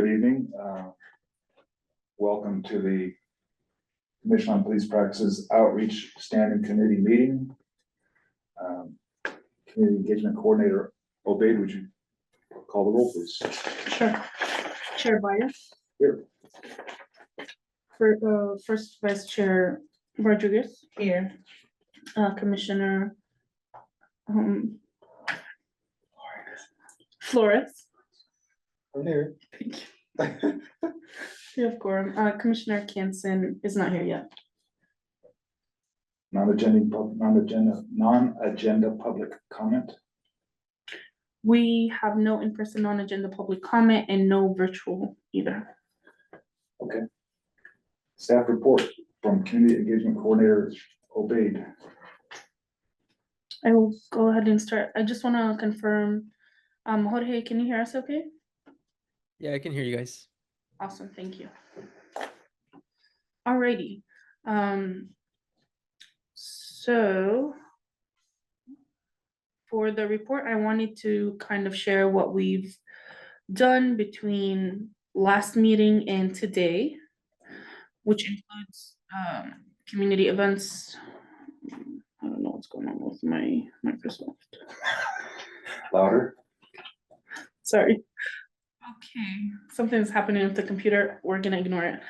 Good evening. Welcome to the Commission on Police Practices Outreach Standing Committee meeting. Community Engagement Coordinator Obaid, would you call the roll, please? Sure. Chair Byers. Here. For first Vice Chair Rodriguez. Here. Commissioner Flores. I'm here. We have quorum. Commissioner Canson is not here yet. Non-agenda public comment. We have no in-person non-agenda public comment and no virtual either. Okay. Staff report from Community Engagement Coordinator Obaid. I will go ahead and start. I just want to confirm. Jorge, can you hear us okay? Yeah, I can hear you guys. Awesome, thank you. Alrighty, so for the report, I wanted to kind of share what we've done between last meeting and today, which includes community events. I don't know what's going on with my Microsoft. Louder. Sorry. Okay, something's happening with the computer. We're gonna ignore it.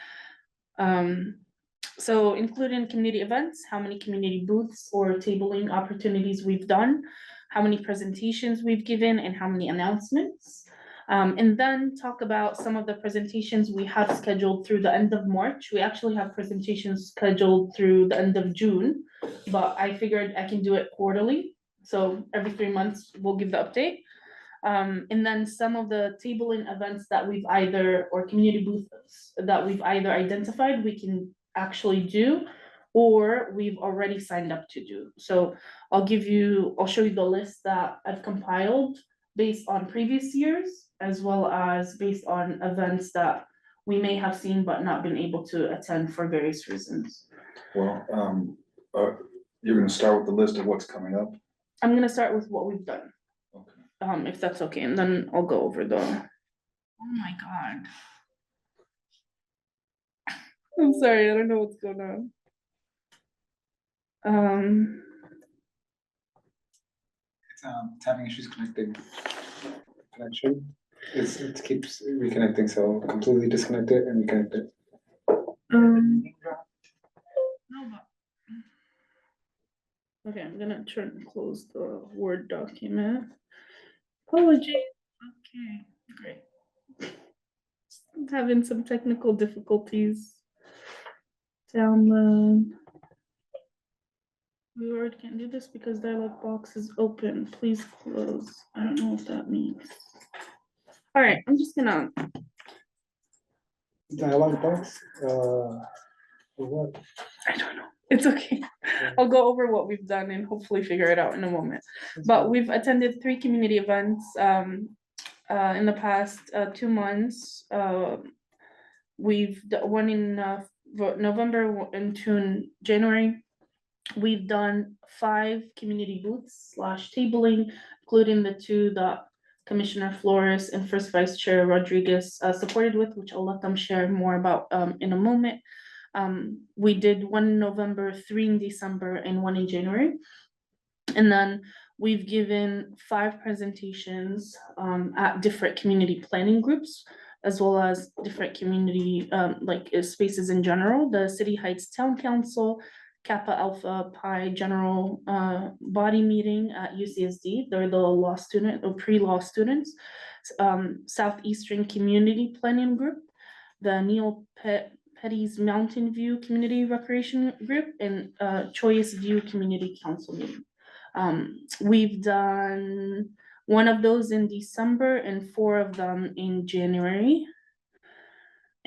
So including community events, how many community booths or tabling opportunities we've done, how many presentations we've given, and how many announcements. And then talk about some of the presentations we have scheduled through the end of March. We actually have presentations scheduled through the end of June, but I figured I can do it quarterly. So every 3 months, we'll give the update. And then some of the tabling events that we've or community booths that we've either identified we can actually do, or we've already signed up to do. So I'll show you the list that I've compiled based on previous years, as well as based on events that we may have seen but not been able to attend for various reasons. Well, you're gonna start with the list of what's coming up. I'm gonna start with what we've done. Okay. If that's okay, and then I'll go over oh my God. I'm sorry, I don't know what's going on. It's having issues connecting. Connection. It keeps reconnecting, so completely disconnect it and reconnect it. No, but okay, I'm gonna close the Word document. Apologies. Okay, great. I'm having some technical difficulties. Download. We already can't do this because dialog box is open. Please close. I don't know what that means. All right, I'm just gonna. Dialog box. For what? I don't know. It's okay. I'll go over what we've done and hopefully figure it out in a moment. But we've attended 3 community events in the past 2 months. We've done one in November and 2 in January. We've done 5 community booths / tabling, including the 2 that Commissioner Flores and First Vice Chair Rodriguez supported with, which I'll let them share more about in a moment. We did 1 in November, 3 in December, and 1 in January. And then we've given 5 presentations at different community planning groups, as well as different community spaces in general. The City Heights Town Council, Kappa Alpha Pi General Body Meeting at UCSD. They're the law student or pre-law students. Southeastern Community Planning Group, the Neil Petty's Mountain View Community Recreation Group, and Choice View Community Council meeting. We've done 1 of those in December and 4 of them in January.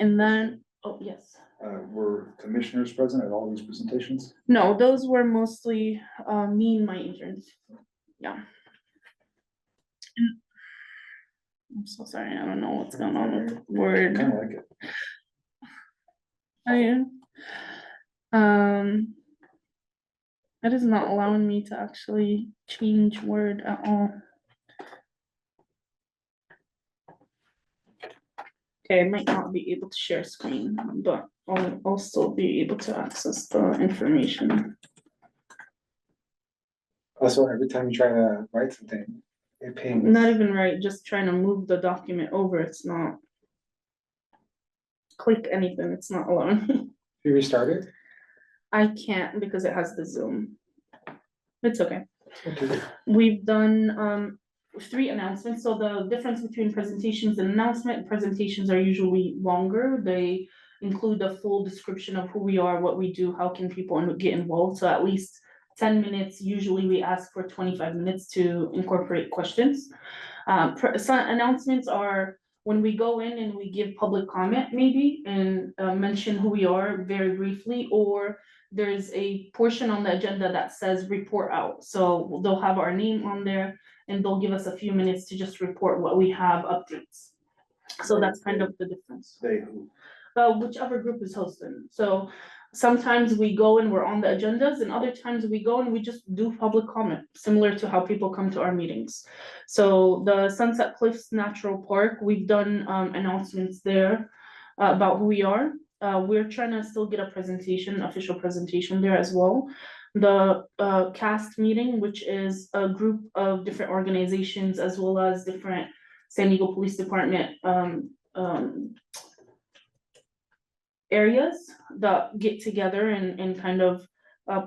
And then, oh, yes. Were commissioners present at all these presentations? No, those were mostly me and my interns. Yeah. I'm so sorry, I don't know what's going on with the Word. Kind of like it. It is not allowing me to actually change Word at all. Okay, I might not be able to share screen, but I'll still be able to access the information. Also, every time you try to write something, it pings. Not even right, just trying to move the document over, it's not. Click anything, it's not allowing. You restart it? I can't because it has the Zoom. It's okay. Okay. We've done 3 announcements, so the difference between presentations and presentations are usually longer. They include a full description of who we are, what we do, how can people get involved, so at least 10 minutes, usually we ask for 25 minutes to incorporate questions. Some announcements are when we go in and we give public comment maybe and mention who we are very briefly, or there's a portion on the agenda that says report out. So they'll have our name on there and they'll give us a few minutes to just report what we have updates. So that's kind of the difference. They who? Whichever group is hosting. So sometimes we go and we're on the agendas and other times we go and we just do public comment, similar to how people come to our meetings. So the Sunset Cliffs Natural Park, we've done announcements there about who we are. We're trying to still get a presentation, official presentation there as well. The CAST meeting, which is a group of different organizations as well as different San Diego Police Department areas that get together and kind of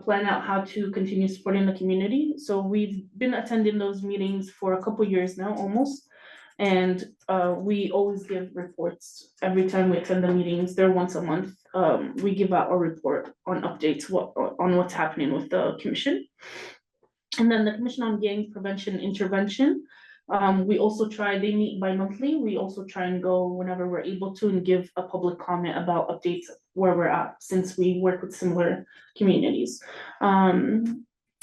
plan out how to continue supporting the community. So we've been attending those meetings for a couple years now, almost. And we always give reports every time we attend the meetings. They're once a month. We give out a report on updates on what's happening with the commission. And then the Commission on Gang Prevention Intervention. We also try, they meet bi-monthly. We also try and go whenever we're able to and give a public comment about updates where we're at, since we work with similar communities.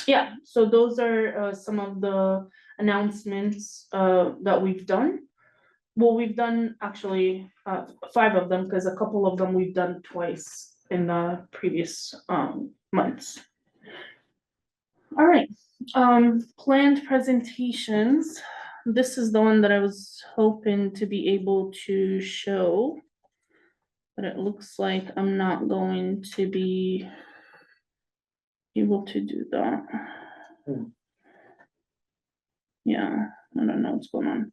Yeah, so those are some of the announcements that we've done. Well, we've done actually 5 of them, because a couple of them we've done twice in the previous months. All right, planned presentations. This is the one that I was hoping to be able to show, but it looks like I'm not going to be able to do that. Yeah, I don't know what's going on.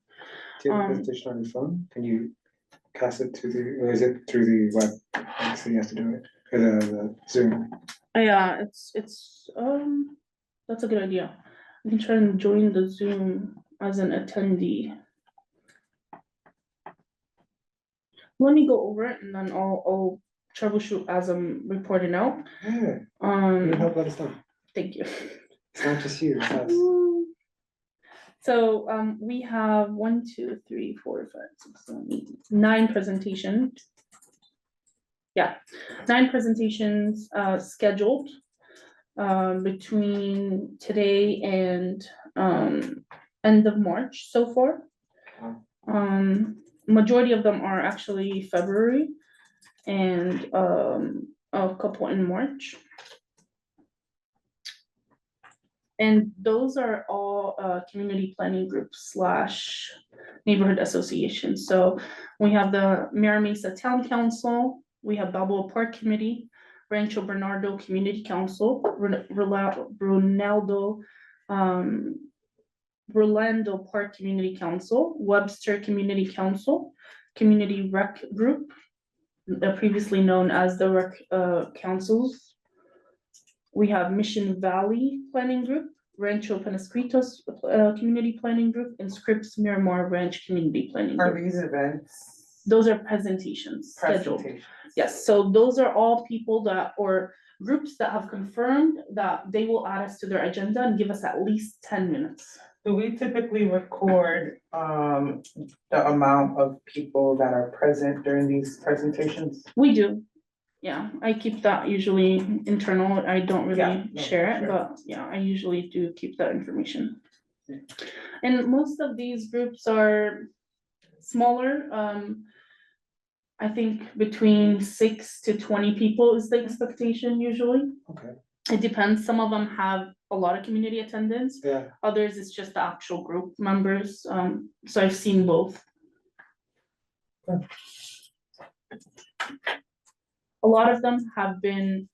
Do you have a presentation on your phone? Can you cast it to the, or is it through the web? So you have to do it, or the Zoom? Yeah, it's that's a good idea. I can try and join the Zoom as an attendee. Let me go over it and then I'll troubleshoot as I'm reporting out. Yeah, you help let us know. Thank you. It's not just you, it's us. So we have 1, 2, 3, 4, 5, 6, 7, 8, 9 presentations. Yeah, 9 presentations scheduled between today and end of March so far. Majority of them are actually February and a couple in March. And those are all community planning groups / neighborhood associations. So we have the Mira Mesa Town Council, we have Balboa Park Committee, Rancho Bernardo Community Council, Rolando Park Community Council, Webster Community Council, Community Rec Group, previously known as the Rec Councils. We have Mission Valley Planning Group, Rancho Penasquitos Community Planning Group, and Scripps Miramar Ranch Community Planning Are Group. these events? Those are presentations scheduled. Presentations? Yes, so those are all people that, or groups that have confirmed that they will add us to their agenda and give us at least 10 minutes. Do we typically record the amount of people that are present during these presentations? We do. Yeah, I keep that usually internal. I don't Yeah, really no, share it, sure. but yeah, I usually do keep that information. And most of these groups are smaller. I think between 6 to 20 people is the expectation usually. Okay, It depends. Some of them have a lot of community attendance. yeah, Others, it's just the actual group members. So I've seen both. A lot of them have been,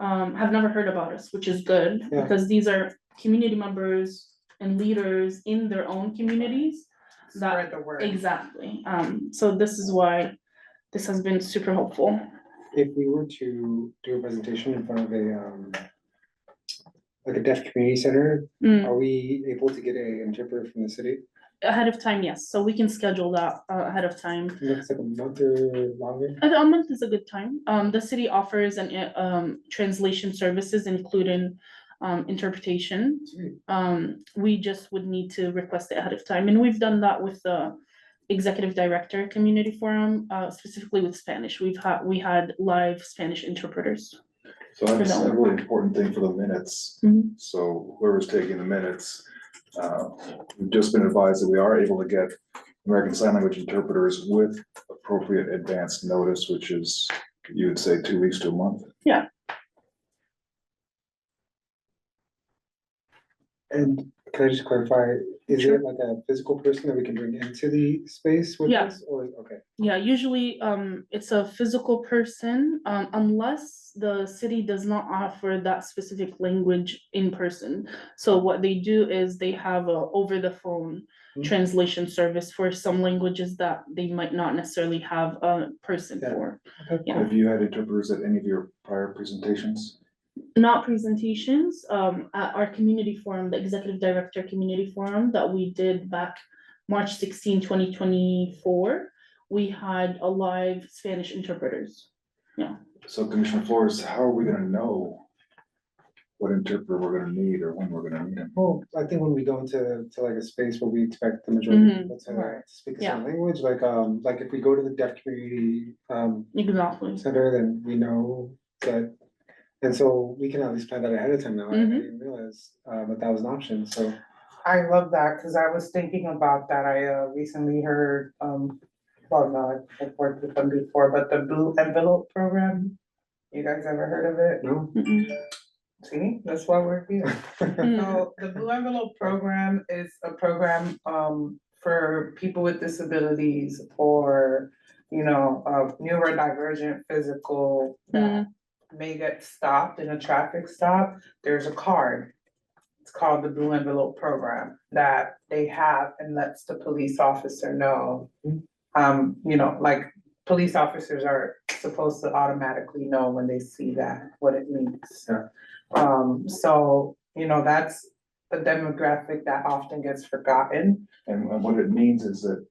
have never heard about us, which is good, Yeah. because these are community members and leaders in their own communities. Spread the word. Exactly, so this is why this has been super helpful. If we were to do a presentation in front of like a deaf community center, Mm, are we able to get an interpreter from the city? ahead of time, yes, so we can schedule that ahead of time. Looks like a month or longer. A month is a good time. The city offers translation services, including interpretation. Sweet. We just would need to request it ahead of time, and we've done that with the executive director community forum, specifically with Spanish. We had live Spanish interpreters. So that's For a the- really important thing for the minutes. Mhm. So whoever's taking the minutes, we've just been advised that we are able to get American Sign Language interpreters with appropriate advanced notice, which is, you would say, 2 weeks to a month. And can I just clarify, is Sure. it like a physical person that we can bring into the space with Yeah. us, or, okay? Yeah, usually, it's a physical person, unless the city does not offer that specific language in person. So what they do is they have a over the phone Hmm. translation service for some languages that they might not necessarily have a person Yeah. for. Okay. Yeah. Have you had interpreters at any of your prior presentations? Not presentations, at our community forum, the executive director community forum that we did back March 16, 2024. We had a live Spanish interpreters. So Commissioner Flores, how are we gonna know what interpreter we're gonna need or when we're gonna need them? Well, I think when we go into like a space where we expect the majority of Mhm. people to Right. speak a Yeah. certain language, like if we go to the deaf community Exactly. center, then we know that. And so we can at least plan that ahead of time now. I didn't realize that was an option, so. I love that, cause I was thinking about that. I recently heard, well, no, I've worked with them before, but the Blue Envelope program. You guys ever heard of it? No? Mm-mm. See, that's why we're here. Mm. So the Blue Envelope program is a program for people with disabilities or, neurodivergent physical that may get stopped in a traffic stop. There's a card. It's called the Blue Envelope program that they have and lets the police officer know. Like police officers are supposed to automatically know when they see that, what it means. Yeah. So, that's a demographic that often gets forgotten. And what it means is that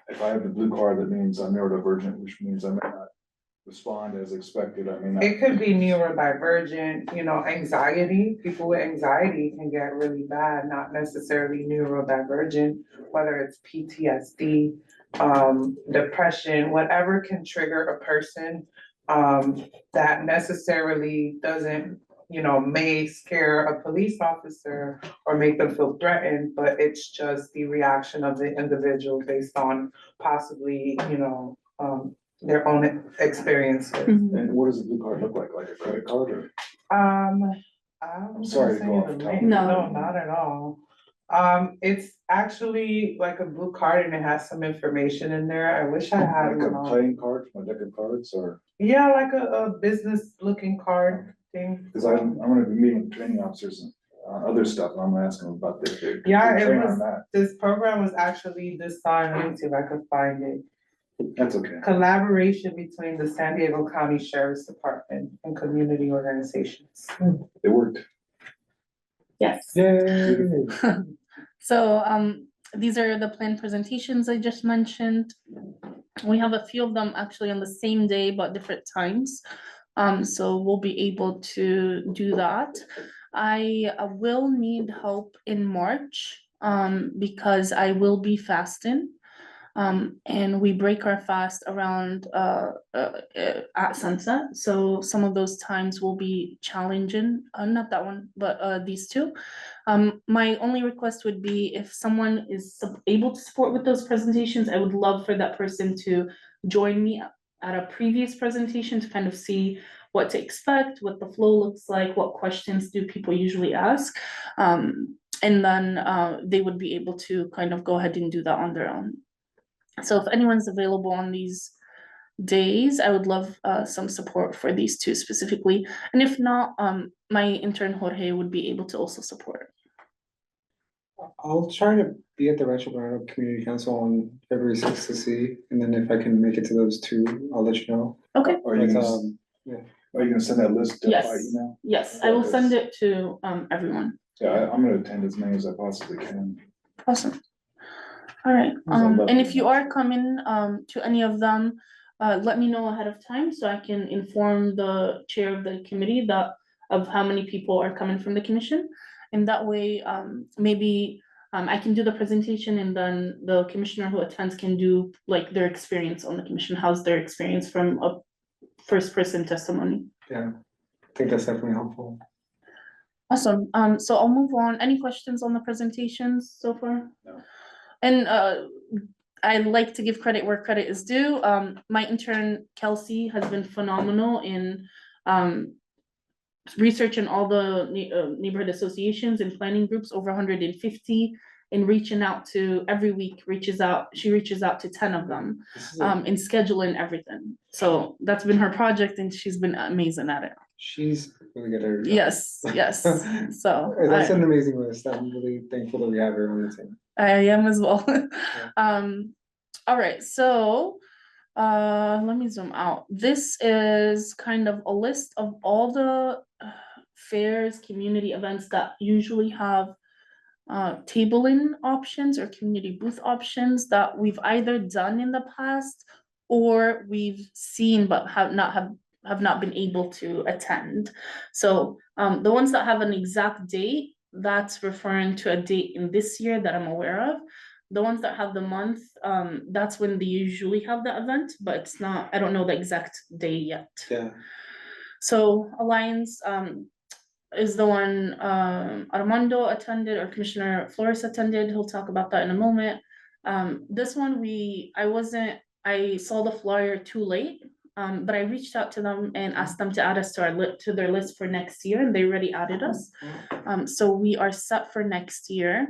if I have the blue card, that means I'm neurodivergent, which means I may not respond as expected. I may not. It could be neurodivergent, anxiety. People with anxiety can get really bad, not necessarily neurodivergent, whether it's PTSD, depression, whatever can trigger a person that necessarily doesn't, may scare a police officer or make them feel threatened, but it's just the reaction of the individual based on possibly, their own experiences. Mhm. And what does the blue card look like a credit card or? I'm sorry to gonna go say off the topic. name. No. No, not at all. It's actually like a blue card and it has some information in there. I wish I had Like one a on. playing card from a deck of cards or? Yeah, like a business looking card thing. Cause I'm gonna be meeting with training officers and other stuff, and I'm gonna ask them about this. Yeah, it Train on was- that. This program was actually designed, let me see if I could find it. That's okay. Collaboration between the San Diego County Sheriff's Department and community organizations. It worked. Yes. Yay. So, these are the planned presentations I just mentioned. We have a few of them actually on the same day, but different times. So we'll be able to do that. I will need help in March, because I will be fasting. And we break our fast around, at sunset, so some of those times will be challenging, not that one, but, these two. My only request would be if someone is able to support with those presentations, I would love for that person to join me at a previous presentation to kind of see what to expect, what the flow looks like, what questions do people usually ask. And then, they would be able to kind of go ahead and do that on their own. So if anyone's available on these days, I would love some support for these two specifically. And if not, my intern Jorge would be able to also support. I'll try to be at the Rancho Bernardo Community Council on February 6th to see, and then if I can make it to those two, I'll let you know. Okay, Are you But, gonna, are you gonna send that list by Yes. email? yes, I will send it to everyone. Yeah, I'm gonna attend as many as I possibly can. Awesome. All right, and if you are coming to any of them, let me know ahead of time so I can inform the chair of the committee that of how many people are coming from the commission. And that way, maybe I can do the presentation and then the commissioner who attends can do like their experience on the commission. How's their experience from a first person testimony? Yeah, I think that's definitely helpful. Awesome, so I'll move on. Any questions on the presentations so far? No. And I like to give credit where credit is due. My intern Kelsey has been phenomenal in researching all the neighborhood associations and planning groups, over 150, and reaching out to every week, she reaches out to 10 of them, This is and scheduling everything. So that's been her project and she's been amazing at it. she's really good at her job. Yes, yes, so. That's an amazing list. I'm really thankful that we have her on the team. I am as well. All right, so let me zoom out. This is kind of a list of all the fairs, community events that usually have tabling options or community booth options that we've either done in the past or we've seen but have not been able to attend. So the ones that have an exact date, that's referring to a date in this year that I'm aware of. The ones that have the month, that's when they usually have the event, but it's not, I don't know the exact day yet. Yeah, So Alliance is the one Armando attended, or Commissioner Flores attended. He'll talk about that in a moment. This one I saw the flyer too late. But I reached out to them and asked them to add us to their list for next year, and they already added us. So we are set for next year.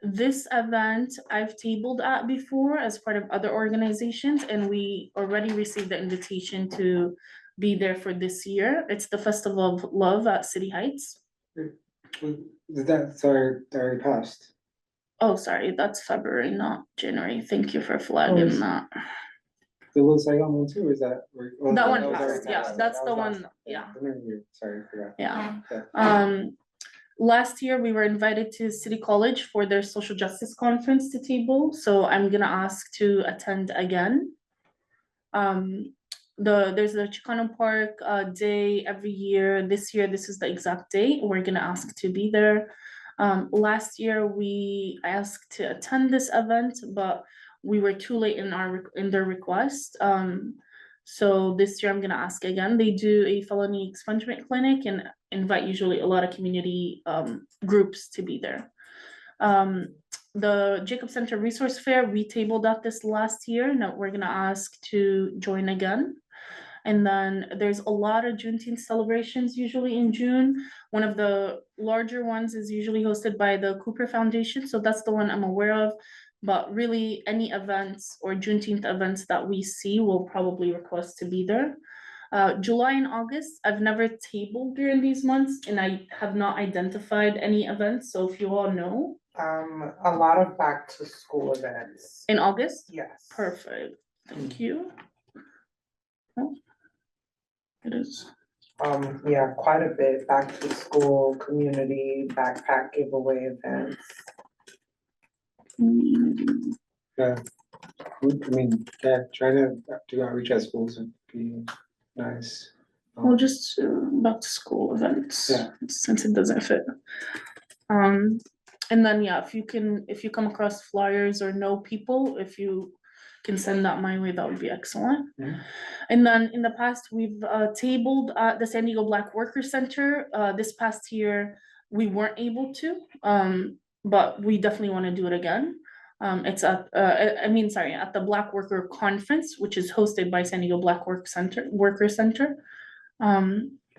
This event I've tabled at before as part of other organizations, and we already received the invitation to be there for this year. It's the Festival of Love at City Heights. that already passed. Oh, sorry, that's February, not January. Thank you for flagging that. The Little Saigon one too, is that? That one was passed, already yeah, passed. that's That the was one, last- yeah. I remember you. Sorry, I forgot. Yeah. Last year we were invited to City College for their social justice conference to table, so I'm gonna ask to attend again. There's the Chicano Park day every year. This year, this is the exact date. We're gonna ask to be there. Last year, I asked to attend this event, but we were too late in their request. So this year I'm gonna ask again. They do a felony expungement clinic and invite usually a lot of community groups to be there. The Jacob Center Resource Fair, we tabled that this last year. Now we're gonna ask to join again. And then there's a lot of Juneteenth celebrations usually in June. One of the larger ones is usually hosted by the Cooper Foundation, so that's the one I'm aware of. But really, any events or Juneteenth events that we see will probably request to be there. July and August, I've never tabled during these months and I have not identified any events, so if you all know. A lot of back to school events. In August? Yes. Perfect, thank you. Oh, it is. Yeah, quite a bit, back to school, community, backpack giveaway events. Yeah, I mean, yeah, trying to do outreach at schools would be nice. Well, just back to school events. Yeah. Since it doesn't fit. And then, yeah, if you come across flyers or know people, if you can send that my way, that would be excellent. Mhm. And then in the past, we've tabled at the San Diego Black Worker Center. This past year, we weren't able to, but we definitely want to do it again. It's at the Black Worker Conference, which is hosted by San Diego Black Worker Center.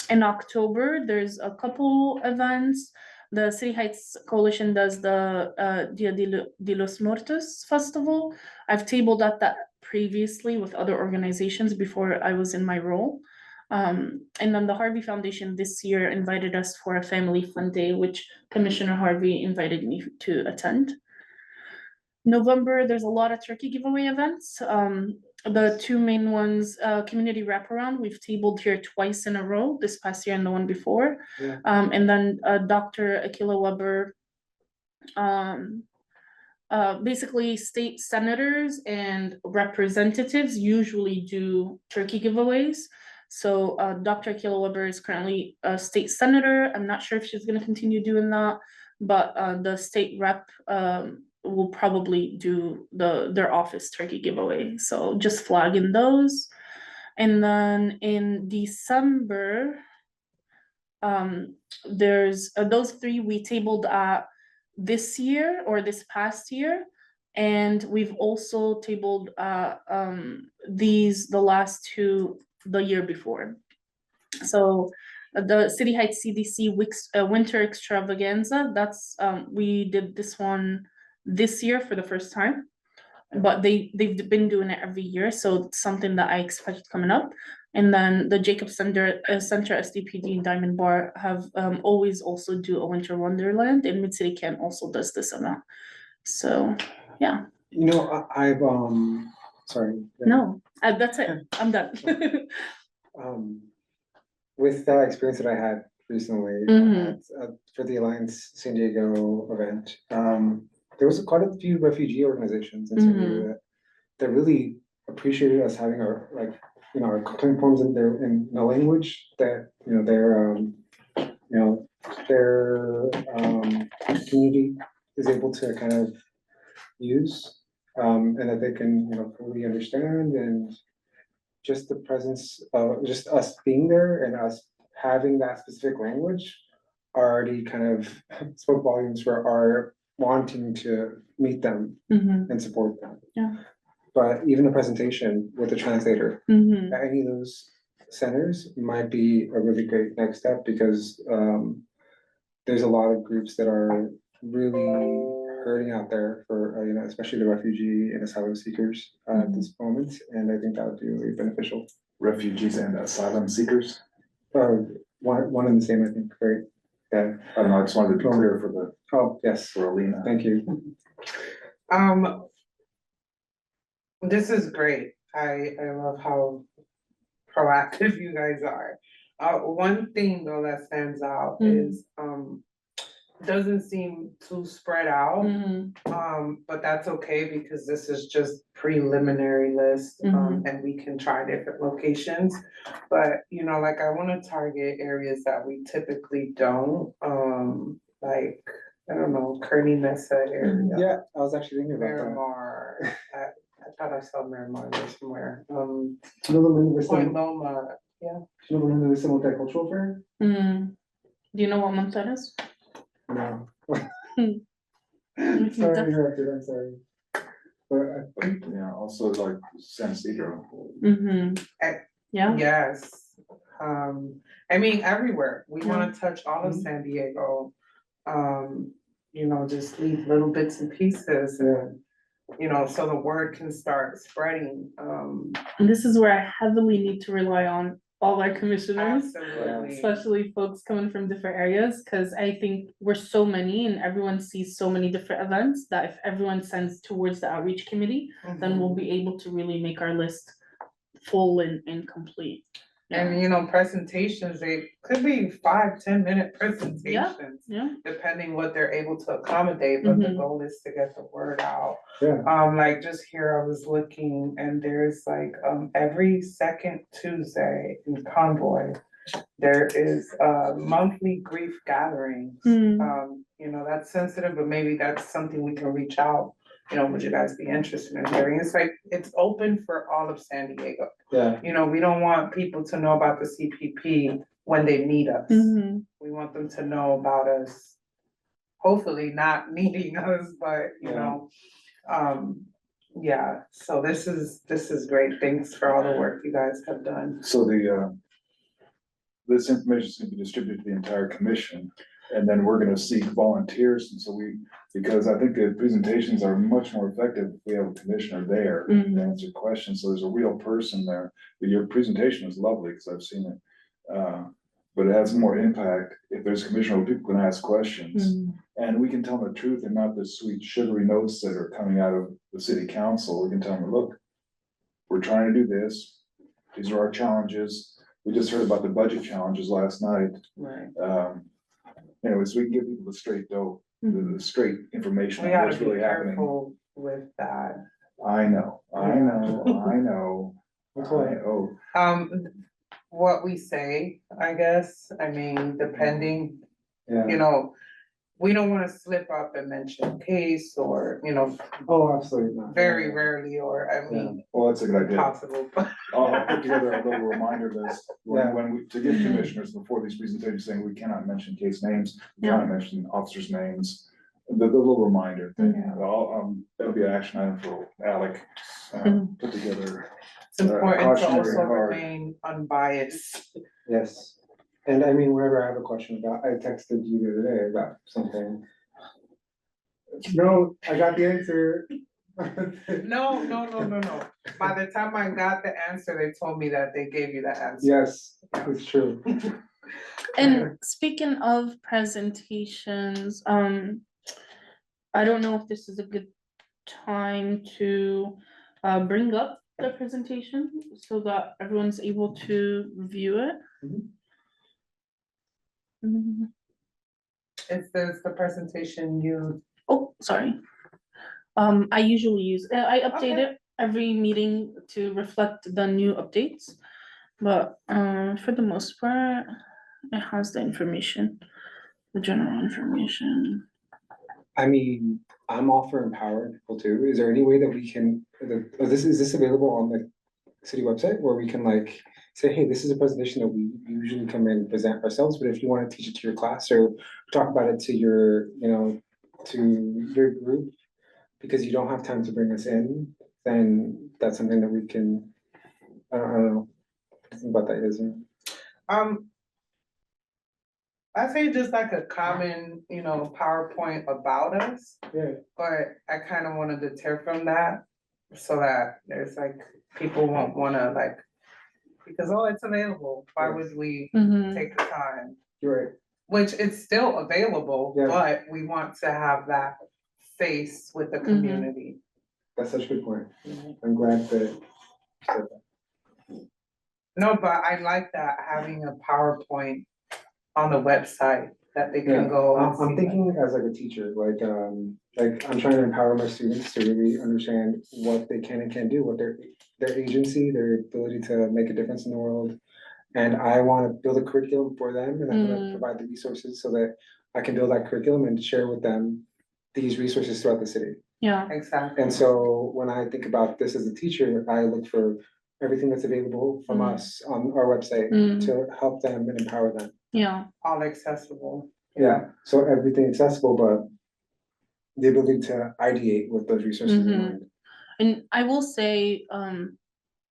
In October, there's a couple events. the City Heights Coalition does the Dia de los Muertos Festival. I've tabled at that previously with other organizations before I was in my role. And then the Harvey Foundation this year invited us for a family fun day, which Commissioner Harvey invited me to attend. November, there's a lot of turkey giveaway events. The two main ones, community wraparound, we've tabled here twice in a row, this past year and the one before. Yeah. And then Dr. Akila Weber, basically state senators and representatives usually do turkey giveaways. So Dr. Akila Weber is currently a state senator. I'm not sure if she's gonna continue doing that, but the state rep will probably do their office turkey giveaway. So just flagging those. And then in December, there's those three we tabled this year or this past year. And we've also tabled these, the last two, the year before. So the City Heights CDC Winter Extravaganza, that's we did this one this year for the first time, but they've been doing it every year, so it's something that I expect coming up. And then the Jacob Center SDPD and Diamond Bar have always also do a Winter Wonderland, and Mid City Camp also does this event. So yeah. You know, I've, sorry. No, that's it. I'm done. With that experience that I had recently Mhm. for the Alliance San Diego event, there was quite a few refugee organizations in San Diego that really appreciated us having our, like, you know, our complaint forms in the language that, you know, their community is able to kind of use, and that they can, you know, fully understand. And just the presence of just us being there and us having that specific language already kind of spoke volumes for our wanting to meet them and support them. Yeah. But even a presentation with a translator at any of those centers might be a really great next step, because there's a lot of groups that are really hurting out there for, you know, especially the refugee and asylum seekers at this moment, and I think that would be really beneficial. Refugees and asylum seekers. One and the same, I think, right? Yeah. I don't know, I just wanted to be clear for Oh, yes, for Alina. thank you. This is great. I love how proactive you guys are. One thing though that stands out is, doesn't seem too spread out. But that's okay, because this is just preliminary list, and we can try different locations. But, you know, like, I wanna target areas that we typically don't, like, I don't know, Kearney Mesa area. Yeah, I was actually thinking about that. Miramar, I thought I saw Miramar there somewhere, You know the Linda Point Vista, Loma, yeah. you know the Linda Vista Multicultural Fair? Do you know what month that is? No. can Sorry, def- I interrupted, I'm sorry. But Yeah, also like San Isidro. Yeah. Yes, I mean, everywhere, we wanna touch all of San Diego. You know, just leave little bits and pieces, and, you know, so the word can start spreading, And this is where I heavily need to rely on all our commissioners, absolutely. especially folks coming from different areas, because I think we're so many and everyone sees so many different events that if everyone sends towards the outreach committee, then we'll be able to really make our list full and complete. And, you know, presentations, they could be 5-10 minute presentations. Yeah. Depending what they're able to accommodate, but the Mhm. goal is to get the word out. yeah, Like, just here, I was looking, and there's like, every second Tuesday in Convoy, there is a monthly grief gathering. You know, that's sensitive, but maybe that's something we can reach out, you know, would you guys be interested in hearing? It's like, it's open for all of San Diego. yeah, You know, we don't want people to know about the CPP when they meet us. We want them to know about us, hopefully not meeting us, but, you know, yeah, so this is great. Thanks for all the work you guys have done. So this information is gonna be distributed to the entire commission. And then we're gonna seek volunteers, and so because I think the presentations are much more effective if we have a commissioner there to Mhm. answer questions, so there's a real person there. But your presentation is lovely, because I've seen it. But it has more impact if there's a commissioner where people can ask questions. Mm. And we can tell them the truth and not the sweet sugary notes that are coming out of the city council. We can tell them, look, we're trying to do this. These are our challenges. We just heard about the budget challenges last night. Right. Anyways, we can give people the straight dope, the straight information We on gotta what's be really happening. careful with that. I know. That's why- What we say, I guess, I mean, depending, Yeah, we don't wanna slip up and mention case or, oh, absolutely not. very Yeah. rarely, or, I mean, Well, that's a good idea. possible, but. I'll put together a little reminder list Yeah. when we, to give commissioners before these presentations saying we cannot mention case names, we cannot mention officers' names. The little reminder thing, that'll be an action item for Alec, put together. It's important to Cautionary also card. remain unbiased. Yes, and I mean, whenever I have a question about, I texted you the other day about something. No, I got the answer. No. By the time I got the answer, they told me that they gave you the answer. Yes, it's true. And speaking of presentations, I don't know if this is a good time to bring up the presentation so that everyone's able to view it. Mhm. Is this the presentation you, Oh, sorry. I usually use, I update Okay. it every meeting to reflect the new updates. But for the most part, it has the information, the general information. I mean, I'm all for empowering people too. Is there any way that we can, is this available on the city website where we can like say, hey, this is a presentation that we usually come in and present ourselves, but if you want to teach it to your class or talk about it to your, to your group, because you don't have time to bring us in, then that's something that we can, I don't know. Think about that, isn't I say just like a common, PowerPoint about us, yeah, but I kind of want to deter from that. So that there's like, people won't wanna like, because, oh, it's available, why would we Mhm. take the time? you're right. Which it's still available, Yeah. but we want to have that face with the community. That's such a good point. I'm glad that you said that. No, but I like that, having a PowerPoint on the website that they Yeah, can go and I'm see. thinking as like a teacher, like I'm trying to empower my students to really understand what they can and can't do, what their agency, their ability to make a difference in the world. And I wanna build a curriculum for them, and I'm gonna provide the resources so that I can build that curriculum and share with them these resources throughout the city. Yeah. Exactly. And so when I think about this as a teacher, I look for everything that's available from us on our website to help them and empower them. Yeah. All accessible. Yeah, so everything accessible, but the ability to ideate with those resources in mind. And I will say,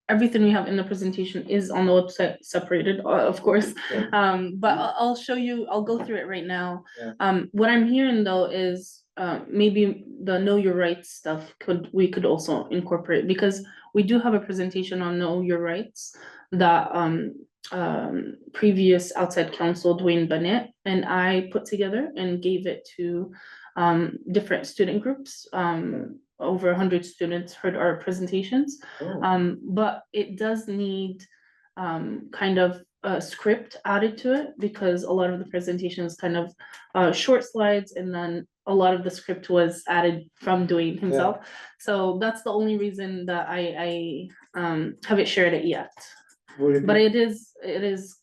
everything we have in the presentation is on the website separated, of course. But I'll show you, I'll go through it right now. Yeah. What I'm hearing though is, maybe the know your rights stuff we could also incorporate, because we do have a presentation on know your rights that, previous outside counsel Dwayne Bennett and I put together and gave it to, different student groups. Over 100 students heard our presentations. Oh, But it does need kind of a script added to it, because a lot of the presentations kind of short slides, and then a lot of the script was added from Dwayne himself. So that's the only reason that I haven't shared it yet. would it But be, it is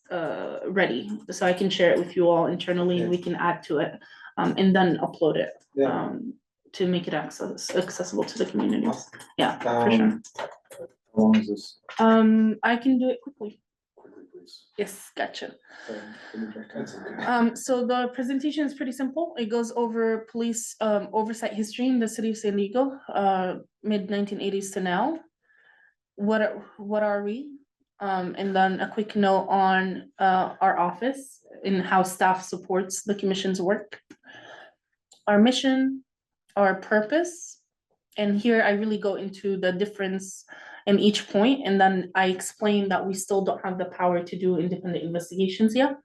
ready, so I can share it with you all internally, Yeah. we can add to it, and then upload it. yeah, To make it accessible to the community. Awesome. Yeah, for sure. How long is this? I can do it quickly. Quickly, please. Yes, gotcha. sorry, give me a break. That's okay. So the presentation is pretty simple. It goes over police oversight history in the city of San Diego, mid 1980s to now. What are we? And then a quick note on our office and how staff supports the commission's work. Our mission, our purpose, and here I really go into the difference in each point, and then I explain that we still don't have the power to do independent investigations yet.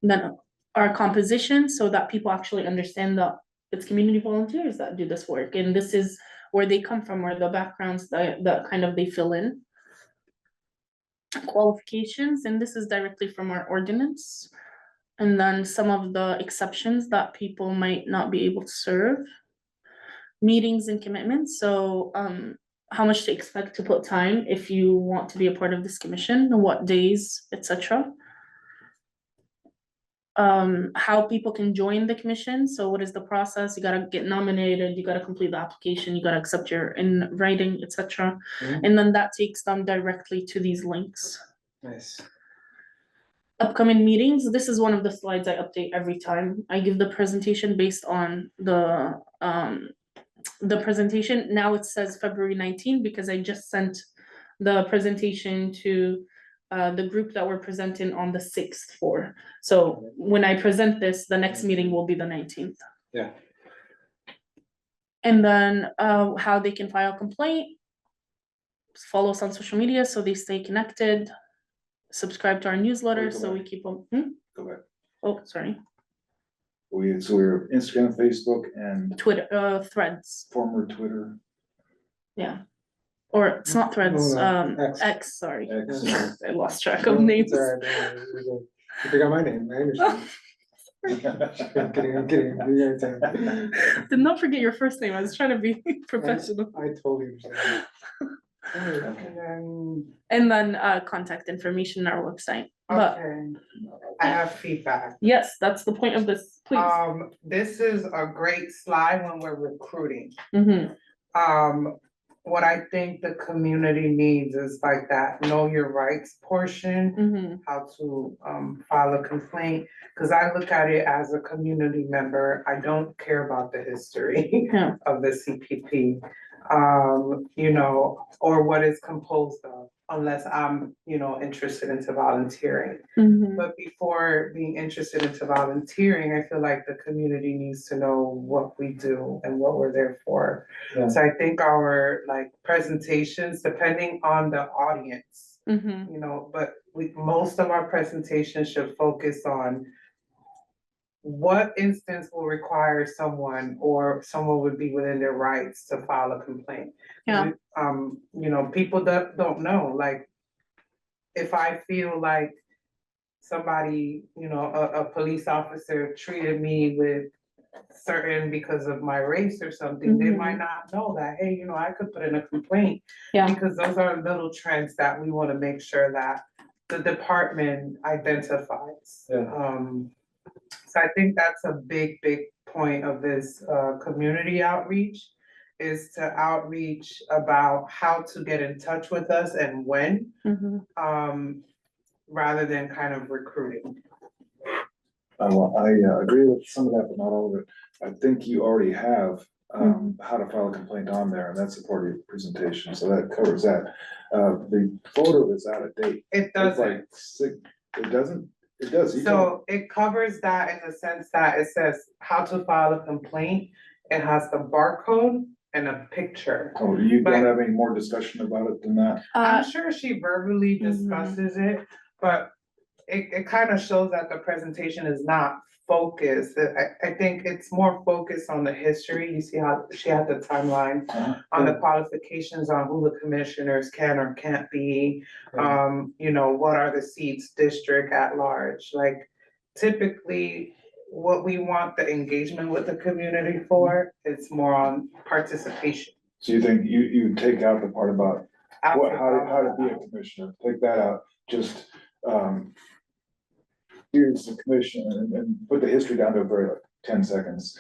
Then our composition, so that people actually understand that it's community volunteers that do this work, and this is where they come from, or the backgrounds that kind of they fill in. Qualifications, and this is directly from our ordinance. And then some of the exceptions that people might not be able to serve. Meetings and commitments, so how much to expect to put time if you want to be a part of this commission, what days, etc. How people can join the commission, so what is the process? You gotta get nominated, you gotta complete the application, you gotta accept your in writing, etc. Mhm. And then that takes them directly to these links. Nice. Upcoming meetings, this is one of the slides I update every time. I give the presentation based on the presentation. Now it says February 19 because I just sent the presentation to the group that we're presenting on the 6th for. So when I present this, the next meeting will be the 19th. Yeah. And then how they can file a complaint, follow us on social media so they stay connected, subscribe to our newsletter Wait, so we keep them. Go back. Oh, sorry, We're Instagram, Facebook, and Twitter, Threads, former Twitter, yeah. Or it's not Threads, No, X. X, sorry. X. I lost track of names. It's all right, don't worry, you're good. You forgot my name, I understand. I'm kidding, you're right, Did not forget your first name. I was trying to be professional. I totally understand. And then, And then contact information on our website. But okay, I have feedback. yes, that's the point of this, please. This is a great slide when we're recruiting. Mhm, What I think the community needs is like that know your rights portion, mhm, how to file a complaint. Cause I look at it as a community member, I don't care about the history Yeah. of the CPP. You know, or what it's composed of, unless I'm, you know, interested into volunteering. mhm. But before being interested into volunteering, I feel like the community needs to know what we do and what we're there for. Yeah. So I think our like presentations, depending on the audience, Mhm. you know, but most of our presentations should focus on what instance will require someone or someone would be within their rights to file a complaint. Yeah. You know, people that don't know, like, if I feel like somebody, you know, a police officer treated me with certain because of my race or something, they might not know that, hey, you know, I could put in a complaint. Yeah. Because those are little trends that we wanna make sure that the department identifies. Yeah. So I think that's a big, big point of this community outreach, is to outreach about how to get in touch with us and when, Mhm. rather than kind of recruiting. I agree with some of that, but not all of it. I think you already have how to file a complaint on there, and that's a part of your presentation, so that covers that. The photo is out of date. It It's doesn't, like it doesn't, it does. You so it covers that in the sense that it says how to file a complaint. It has the barcode and a picture. Oh, you but- don't have any more discussion about it than that? I'm sure she verbally Mhm. discusses it, but it kind of shows that the presentation is not focused. I think it's more focused on the history. You see how she had the timeline on the qualifications on who the commissioners can or can't be. You know, what are the seats, district at large? Like, typically, what we want the engagement with the community for, it's more on participation. So you think you take out the part about how to be a commissioner, take that out, just, here's the commission and put the history down to a very like 10 seconds.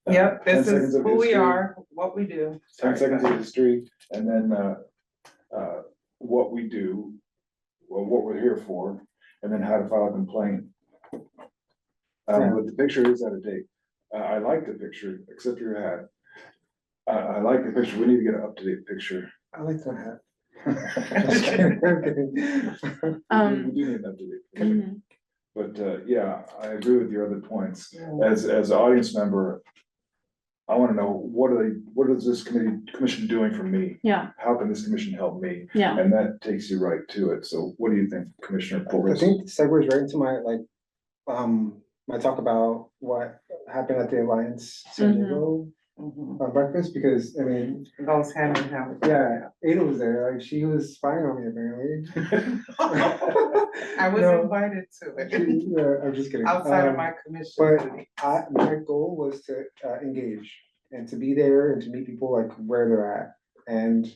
Yep, 10 this seconds is of who we history, are, what we do. 10 Sorry, seconds go of ahead. history, and then, what we do, well, what we're here for, and then how to file a complaint. But the picture is out of date. I like the picture, except your hat. I like the picture. We need to get an up-to-date picture. I like that hat. Just kidding, I'm kidding. We do need that to be. Mhm. But, yeah, I agree with your other points. Yeah. As an audience member, I wanna know, what is this commission doing for me? Yeah, How can this commission help me? yeah, And that takes you right to it. So what do you think, Commissioner I Pulvis? think segues right into my, like, my talk about what happened at the Alliance San Mhm. Diego Mhm. breakfast, because, I mean, Goes hand in hand. with- yeah, Ada was there, like, she was spying on me apparently. I was No, invited to it, I'm just kidding. outside of my commission. But duty. my goal was to engage and to be there and to meet people like where they're at and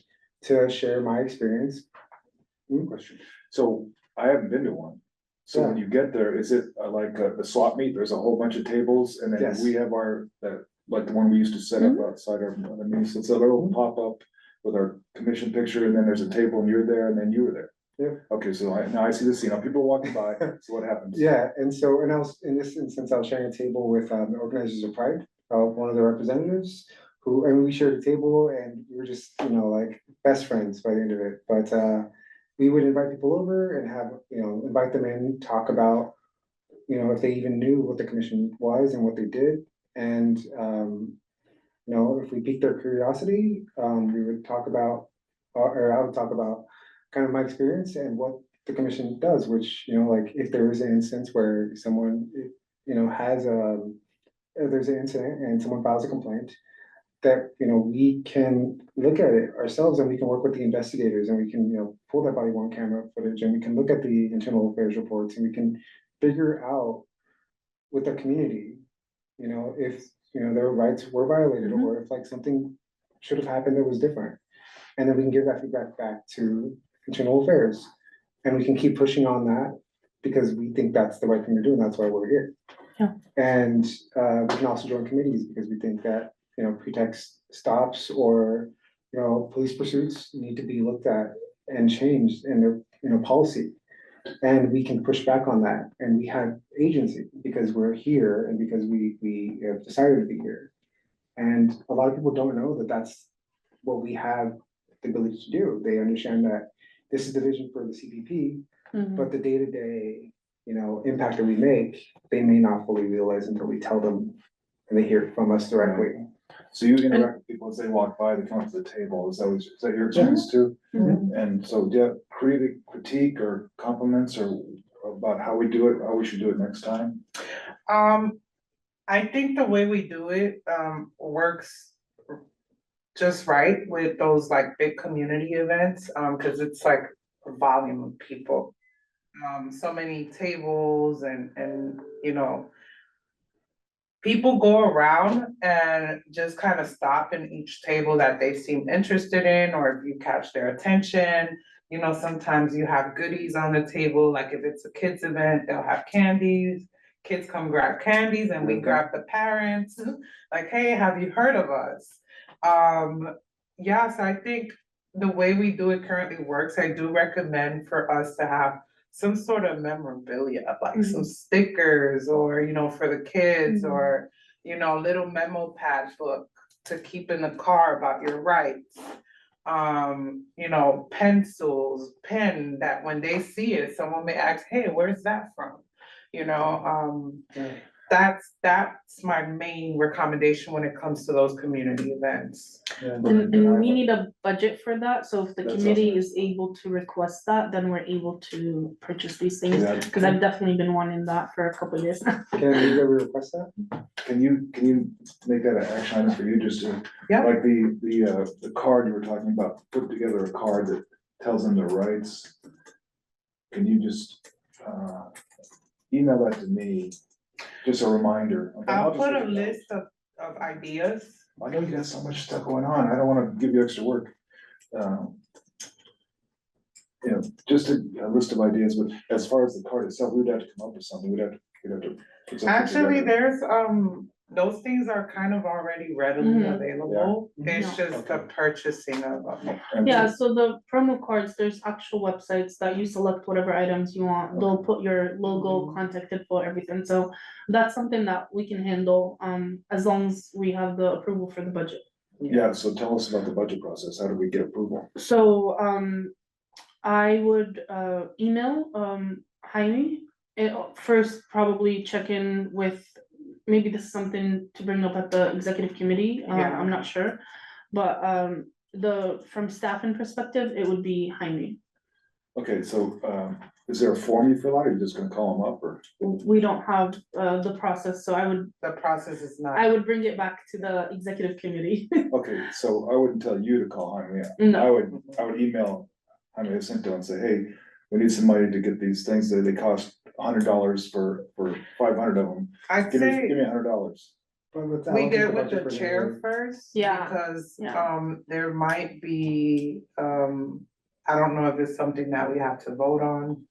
to share my experience. Question. So I haven't been to one. So when you get there, is it like the swap meet? There's a whole bunch of tables and then Yes. we have like the one we used to set up outside our, I mean, so it's a little pop-up with our commission picture and then there's a table and you're there and then you were there. Yep. Okay, so now I see the scene. Now people are walking by, so what happens? Yeah, and so, and I was, in this instance, I was sharing a table with the organizers of Pride, one of the representatives, who, and we shared a table and we were just, like, best friends by the end of it, but we would invite people over and have, invite them in, talk about, if they even knew what the commission was and what they did, and if we piqued their curiosity, we would talk about, or I would talk about kind of my experience and what the commission does, which, like, if there is an instance where someone, has if there's an incident and someone files a complaint, that, we can look at it ourselves and we can work with the investigators and we can, pull that body worn camera footage and we can look at the internal affairs reports and we can figure out with the community, if, their rights were violated or if like something should have happened that was different. And then we can give that feedback back to internal affairs. And we can keep pushing on that because we think that's the right thing to do and that's why we're here. Yeah. And we can also join committees because we think that, pretext stops or, police pursuits need to be looked at and changed in their, policy. And we can push back on that and we have agency because we're here and because we have decided to be here. And a lot of people don't know that that's what we have the ability to do. They understand that this is the vision for the CPP, Mhm. but the day-to-day, impact that we make, they may not fully realize until we tell them and they hear it from us directly. So you interact with people as they walk by, they come up to the table. Is that your experience too? Mhm. And so, do you have critique or compliments or about how we do it, how we should do it next time? I think the way we do it, works just right with those like big community events, cause it's like a volume of people. So many tables and, people go around and just kind of stop in each table that they seem interested in, or if you catch their attention. Sometimes you have goodies on the table, like if it's a kids event, they'll have candies. Kids come grab candies and we grab the parents, like, hey, have you heard of us? So I think the way we do it currently works. I do recommend for us to have some sort of memorabilia, like some stickers or, for the kids or, little memo pad book to keep in the car about your rights. Pencils, pen that when they see it, someone may ask, hey, where's that from? That's my main recommendation when it comes to those community events. And we need a budget for that, so if the That's committee awesome. is able to request that, then we're able to purchase these things. Yeah. Cause I've definitely been wanting that for a couple of years now. Can we ever request that? Can you make that an action item for you, just to, Yeah. like the card you were talking about, put together a card that tells them their rights? Can you just, email that to me, just a reminder? Okay, I'll just put a take it down. list of ideas. I know you got so much stuff going on, I don't wanna give you extra work. Just a list of ideas, but as far as the card itself, we'd have to come up with something, we'd have to put something Actually, together. there's, those things are kind of already readily Mhm. available. Yeah. It's just the purchasing of them. And- Yeah, so the promo cards, there's actual websites that you select whatever items you want, they'll put your logo, contact info, everything, so that's something that we can handle, as long as we have the approval for the budget. Yeah, so tell us about the budget process. How do we get approval? So, I would, email, Jaime. First, probably check in with, maybe this is something to bring up at the executive committee, Yeah. I'm not sure. But, from staffing perspective, it would be Jaime. Okay, so, is there a form you fill out, or you're just gonna call them up, or? We don't have, the process, so The process is not. I would bring it back to the executive committee. Okay, so I wouldn't tell you to call Jaime. No. I would email Jaime Jacinto and say, hey, we need some money to get these things, that they cost $100 for 500 of them. I'd Give say. me $100. But with that, I We don't think get with budget the for chair January. first. Yeah, Because, yeah. there might be, I don't know if it's something that we have to vote on.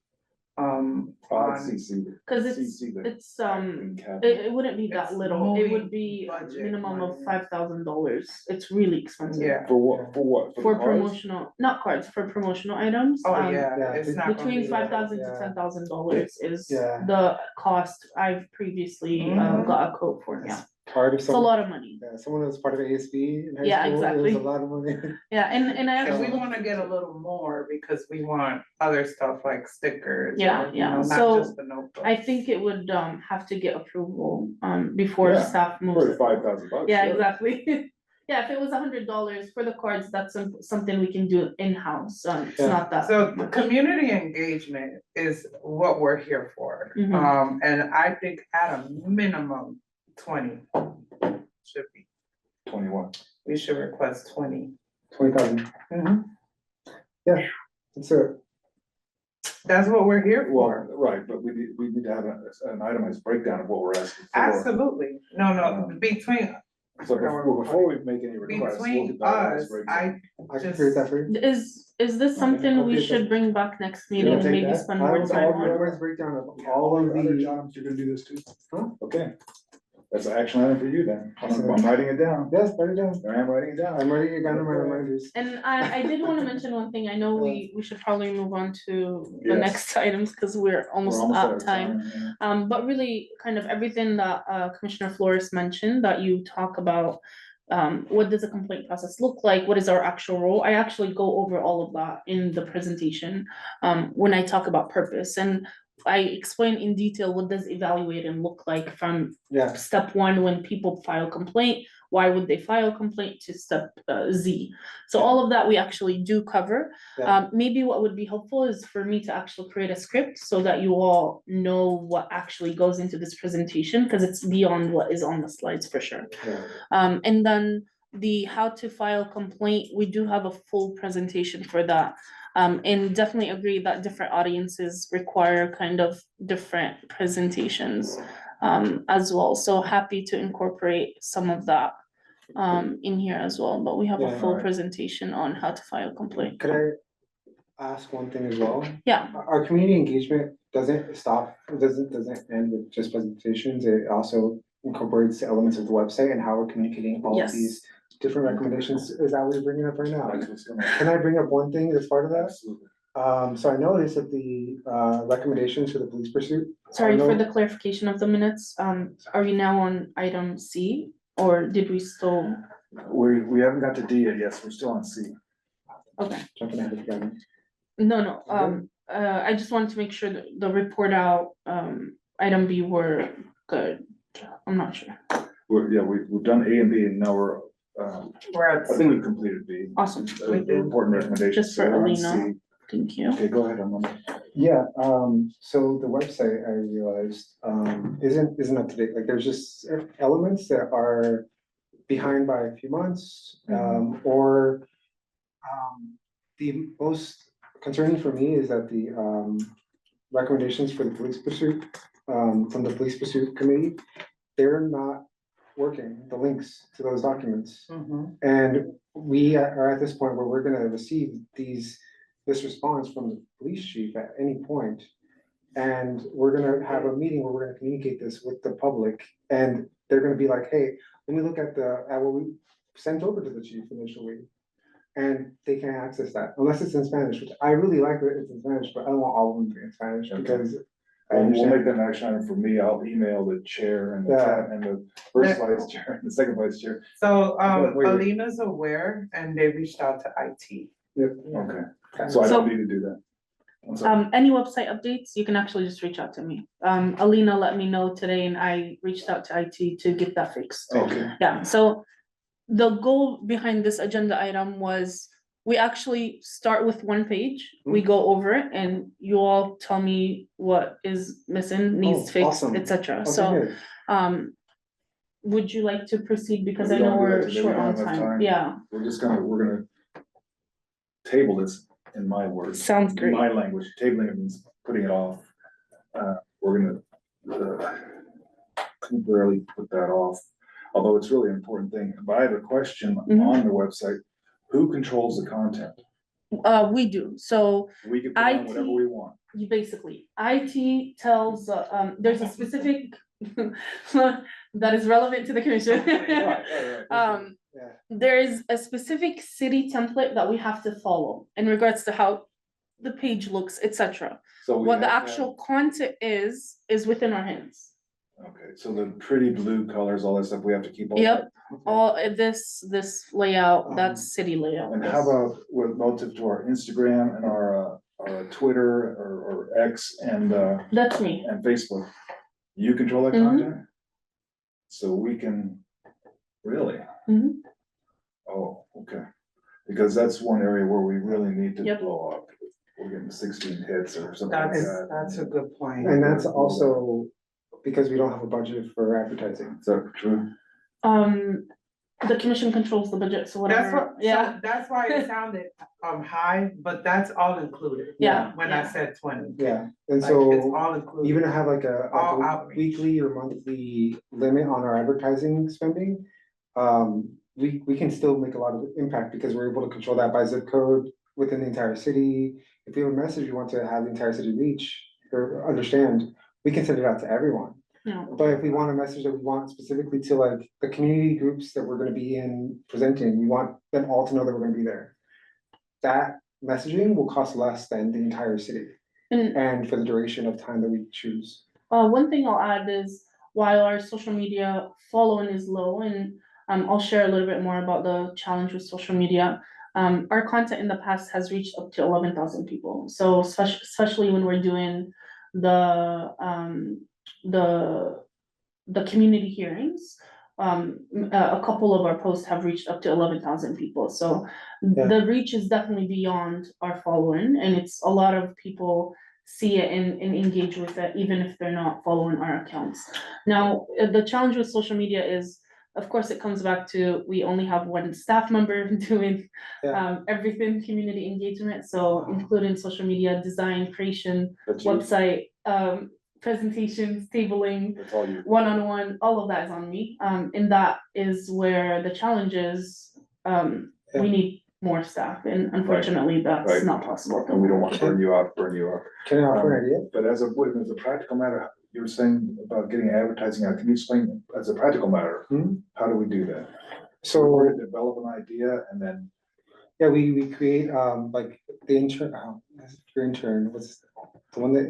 On, CC. Cause it's, CC the it's, acting cabinet. it wouldn't be that It's little, it would moving be a budget minimum of money. $5,000, it's really expensive. yeah, For what, for what? For the cars? promotional, not cards, for promotional items. oh, yeah, it's not gonna Between be $5,000 yeah. to $10,000 is Yeah. the cost I've previously, Mhm. got a quote for, yeah, Part of it's a someone, lot of money. yeah, someone who's part of ASB in high Yeah, school, it was exactly. a lot of money. Yeah, and I And actually we looked wanna get a little more because we want other stuff like stickers. Yeah, or, yeah. Not So, just the notebooks. I think it would, have to get approval, before Yeah, staff moves For it. $5,000. Yeah, sure. exactly. Yeah, if it was $100 for the cards, that's something we can do in-house, it's Yeah. not that. So much. community engagement is what we're here for. Mhm. And I think at a minimum 20 should be, 21. we should request 20. 20,000, that's it. That's what we're here Well, for. right, but we need to have an itemized breakdown of what we're asking for. Absolutely. No, between, So before we make any requests, we'll between get that itemized us, breakdown. I can create that for you. Is this something we Okay, should so- bring back next You meeting wanna and take maybe that? spend I more will time all on? the itemized breakdown of all of other the, jobs, you're gonna do this too? Huh? Okay. That's an action item for you then. I'm writing it down. yes, write it down. I am writing it down. I'm writing it down in my reminders. And I did wanna mention one thing, I know we should probably move on to the Yes. next items, cause we're We're almost almost out out of of time. yeah. But really, kind of everything that Commissioner Flores mentioned, that you talk about, what does a complaint process look like? What is our actual role? I actually go over all of that in the presentation, when I talk about purpose, and I explain in detail what does evaluating look like from Yeah, step one, when people file complaint, why would they file complaint, to step Z. So all of that we actually do cover. Yeah. Maybe what would be helpful is for me to actually create a script so that you all know what actually goes into this presentation, because it's beyond what is on the slides for sure. yeah. And then the how to file complaint, we do have a full presentation for that. And definitely agree that different audiences require kind of different presentations as well. So happy to incorporate some of that in here as well, but we have a Yeah. full Alright. presentation on how to file complaint. Could I ask one thing as well? Yeah, Our community engagement doesn't stop, doesn't end with just presentations, it also incorporates elements of the website and how we're communicating all of Yes. these different recommendations, is that what we're bringing up right now? That's what's gonna- Can I bring up one thing that's part of that? Absolutely. So I noticed that the recommendations for the police pursuit. sorry I for know- the clarification of the minutes. Are we now on item C, or did we still? We haven't got to D yet, yes, we're still on C. Okay, Jumping ahead of the gun. no, Okay. I just wanted to make sure that the report out, item B were good. I'm not sure. We've done A and B, and now we're, we're I at, think we've completed B. Awesome, We The did. important recommendations. Just for so we're on Alina. C. thank you. Okay, go ahead, Armando. Yeah, so the website, I realized, isn't up to date, like there's just elements that are behind by a few months, or the most concerning for me is that the recommendations for the police pursuit, from the police pursuit committee, they're not working, the links to those documents. Mhm. And we are at this point where we're gonna receive this response from the police chief at any point. And we're gonna have a meeting where we're gonna communicate this with the public, and they're gonna be like, hey, let me look at what we sent over to the chief initially. And they can't access that unless it's in Spanish, which I really like that it's in Spanish, but I don't want all of them to be in Spanish Okay. because I We'll make understand. that an action item for me. I'll email the chair and Yeah. the first vice chair and the second vice chair. So, Wait. Alina's aware and they reached out to IT. Okay, so I don't need to do that. I'm sorry. Any website updates, you can actually just reach out to me. Alina let me know today and I reached out to IT to get that fixed. Okay, Yeah, so the goal behind this agenda item was, we actually start with one page, we go over it, and you all tell me what is missing, needs Oh, fixed, awesome. etc. Okay, So, good. would you like to proceed, because We I know don't do that we're today, we short don't on have enough time, time. yeah, we're gonna table this in my words. sounds great. My language, tabling it means putting it off. We're gonna temporarily put that off, although it's really an important thing. But I have a question Mhm. on the website. Who controls the content? We do, so We can put on whatever IT we want. you basically, IT tells, there's a specific that is relevant to the commission. Um, Yeah. there is a specific city template that we have to follow in regards to how the page looks, etc. So we What the have to have- actual content is within our hands. Okay, so the pretty blue colors, all that stuff, we have to keep. All Yep. that? All this layout, that's city layout. And how about with relative to our Instagram and our Twitter or X and That's me. Facebook? You control that Mhm. content? So we can, really? Mhm. Oh, okay. Because that's one area where we really need to Yep. blow up. We're getting 16 hits or something like that. That's a good point. And that's also because we don't have a budget for advertising. Is that true? The commission controls the budget, so That's whatever, what, yeah, so that's why it sounded, high, but that's all included. Yeah, When I yeah. said 20. Yeah, and Like, it's so all included. even to have like All a outreach. weekly or monthly limit on our advertising spending. We can still make a lot of impact because we're able to control that by zip code within the entire city. If we have a message we want to have the entire city reach or understand, we can send it out to everyone. no, But if we want a message that we want specifically to like the community groups that we're gonna be in presenting, we want them all to know that we're gonna be there. That messaging will cost less than the entire city and and for the duration of time that we choose. one thing I'll add is, while our social media following is low, and I'll share a little bit more about the challenge with social media. Our content in the past has reached up to 11,000 people, so especially when we're doing the community hearings. A couple of our posts have reached up to 11,000 people, so Yeah. the reach is definitely beyond our following, and it's a lot of people see it and engage with it, even if they're not following our accounts. Now, the challenge with social media is, of course, it comes back to, we only have one staff member doing everything community engagement, so including social media, design, creation, That's you. website, presentations, tabling, That's all you. one-on-one, all of that is on me. And that is where the challenge is, we need more staff, and unfortunately, that's Right. not possible. And we don't want to burn you out. Can I offer an idea? But as a practical matter, you were saying about getting advertising out, can you explain, as a practical matter, Hmm? how do we do that? So, We're gonna develop an idea and then, yeah, we create, like, the intern, your intern, what's the one that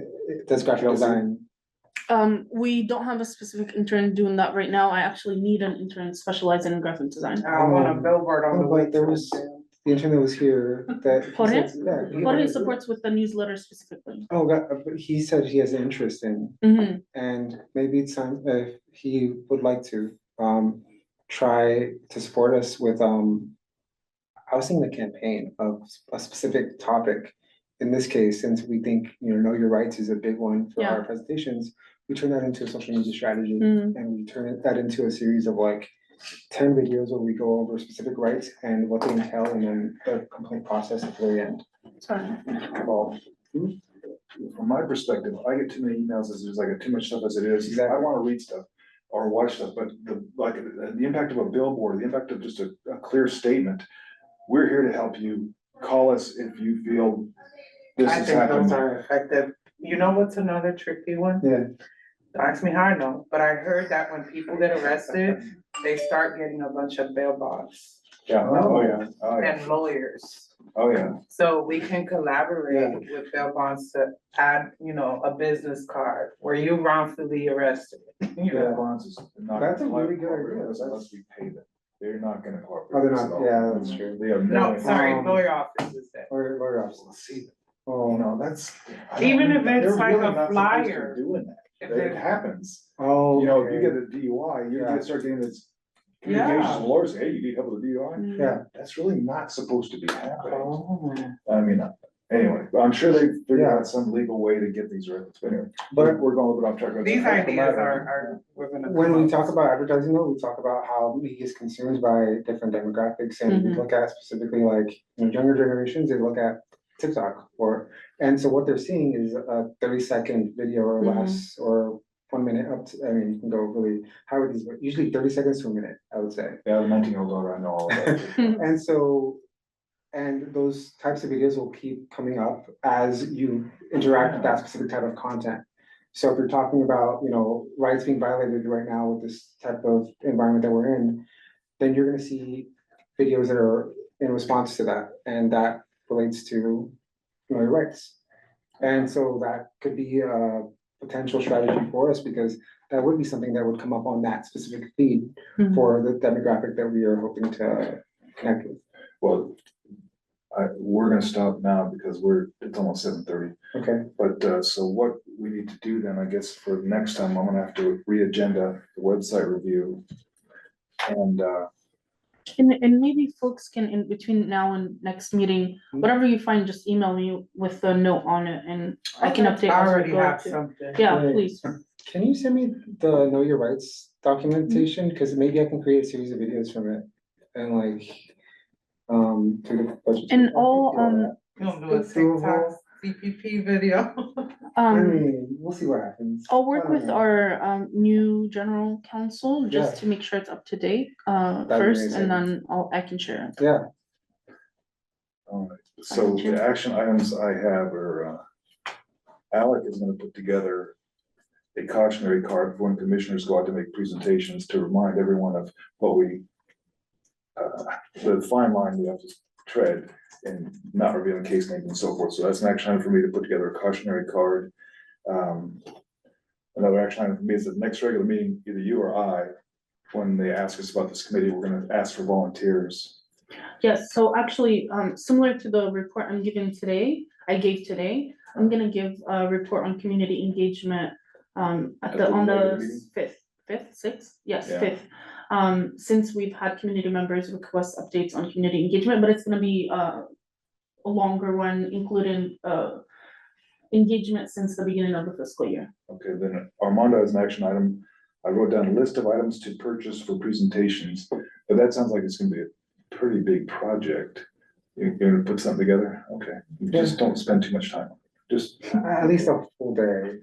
does graphic Kelsey? design? We don't have a specific intern doing that right now. I actually need an intern specializing in graphic design. I want a billboard on No, the but way. there to was- the- The intern that was here, that. he Jorge? said- Yeah. he- Jorge supports with the newsletter specifically. Oh, God, but he said he has an interest in, Mhm. and maybe it's time, if he would like to, try to support us with, I was thinking a campaign of a specific topic. In this case, since we think, know your rights is a big one for our Yeah. presentations, we turn that into a social media strategy. Mhm. And we turn that into a series of like 10 videos where we go over specific rights and what they entail, and then the complaint process at the very end. Sorry. well, from my perspective, I get too many emails as I get too much stuff as it is. I Exactly. wanna read stuff or watch stuff, but the impact of a billboard, the impact of just a clear statement. We're here to help you. Call us if you feel this I is think those happening. are effective. You know what's another tricky one? Yeah. Don't ask me how I know, but I heard that when people get arrested, they start getting a bunch of bail bonds Yeah, oh, yeah, oh, yeah. and lawyers. Oh, yeah. So we can collaborate with bail bonds to add, a business card where you wrongfully arrested. You Bail know, bonds is not. That's a gonna really good cooperate idea. with us Unless we pay them. They're not gonna cooperate. Oh, they're with us not, at all. yeah, that's true. They have No, no. sorry, Um, lawyer offices that. Lawyer office. Well, see, Oh, no, that's. I don't Even if think- it's they're like really a not supposed to be flyer. Doing If that. It they're- happens. oh. You know, if you okay. get a DUI, you Yeah. get start getting this. Yeah. Communications lawyers, hey, you need help with a DUI? Yeah. That's really not supposed to be happening. Oh. I mean, anyway, I'm sure they figured Yeah. out some legal way to get these records, but anyway, But we're going a little bit off track. These ideas are, we're gonna. when come we up talk with- about advertising though, we talk about how media is consumed by different demographics and we Mhm. look at specifically like, younger generations, they look at TikTok and so what they're seeing is a 30-second video or Mhm. less, or 1 minute up to, I mean, you can go really high with these, but usually 30 seconds to a minute, I would say. Yeah, the 19-year-old daughter, I know all about it. And so, and those types of videos will keep coming up as you interact with that specific type of content. So if you're talking about, rights being violated right now with this type of environment that we're in, then you're gonna see videos that are in response to that, and that relates to, your rights. And so that could be a potential strategy for us, because that would be something that would come up on that specific feed Mhm. for the demographic that we are hoping to connect with. Well, we're gonna stop now because it's almost 7:30. Okay, But, so what we need to do then, I guess, for next time, I'm gonna have to re-agenda the website review. And, And maybe folks can, in between now and next meeting, Mhm. whatever you find, just email me with a note on it and I can update. I as we already go have too. something. Yeah, Great. please. can you send me the Know Your Rights documentation, cause maybe I can create a series of videos from it, and like, to the budget. And all, You don't do a It's doable. TikTok CPP video. I um, mean, we'll see what happens. I'll work I don't with know. our new general counsel just Yeah. to make sure it's up to date, That'd be first, and amazing. then I can share it. Yeah, so the action items I have are, Alec is gonna put together a cautionary card for when commissioners go out to make presentations to remind everyone of what the fine line we have to tread and not revealing case names and so forth. So that's an action item for me to put together a cautionary card. Another action item for me is the next regular meeting, either you or I, when they ask us about this committee, we're gonna ask for volunteers. Yes, so actually, similar to the report I'm giving today, I'm gonna give a report on community engagement, on regular the meeting? fifth, sixth, yes, Yeah. fifth. Since we've had community members request updates on community engagement, but it's gonna be a longer one, including engagement since the beginning of the fiscal year. Okay, then Armando has an action item. I wrote down a list of items to purchase for presentations, but that sounds like it's gonna be a pretty big project. You're gonna put something together? Okay, just don't spend too much time. Just, at least a full day.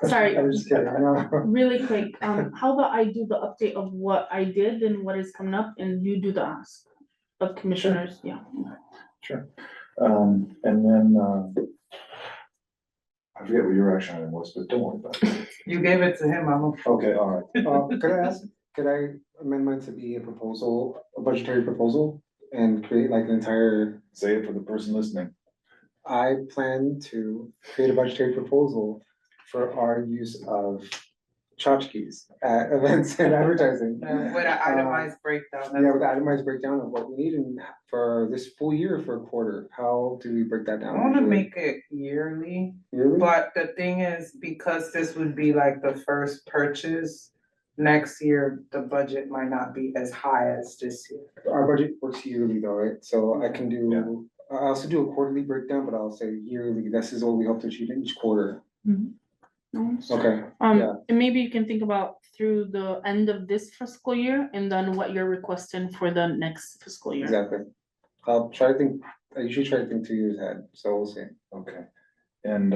Sorry. I'm just kidding, no. Really quick, how about I do the update of what I did and what is coming up, and you do the ask of commissioners, yeah. sure. And then, I forget what your action item was, but don't worry about it. You gave it to him, I'm Okay, all right. Could I amend mine to be a proposal, a budgetary proposal, and create like an entire, Say it for the person listening. I plan to create a budgetary proposal for our use of tchotchkes at events and advertising. with an itemized breakdown. Yeah, with the itemized breakdown of what we need and for this full year, for a quarter, how do we break that I down? wanna usually? make it yearly, Yearly? but the thing is, because this would be like the first purchase, next year, the budget might not be as high as this year. Our budget works yearly though, right? So I can do, I also do a quarterly breakdown, but I'll say yearly, this is what we hope to achieve in each quarter. Okay, yeah. And maybe you can think about through the end of this fiscal year and then what you're requesting for the next fiscal year. Exactly. I'll try to think, I usually try to think 2 years ahead, so we'll see. Okay. And,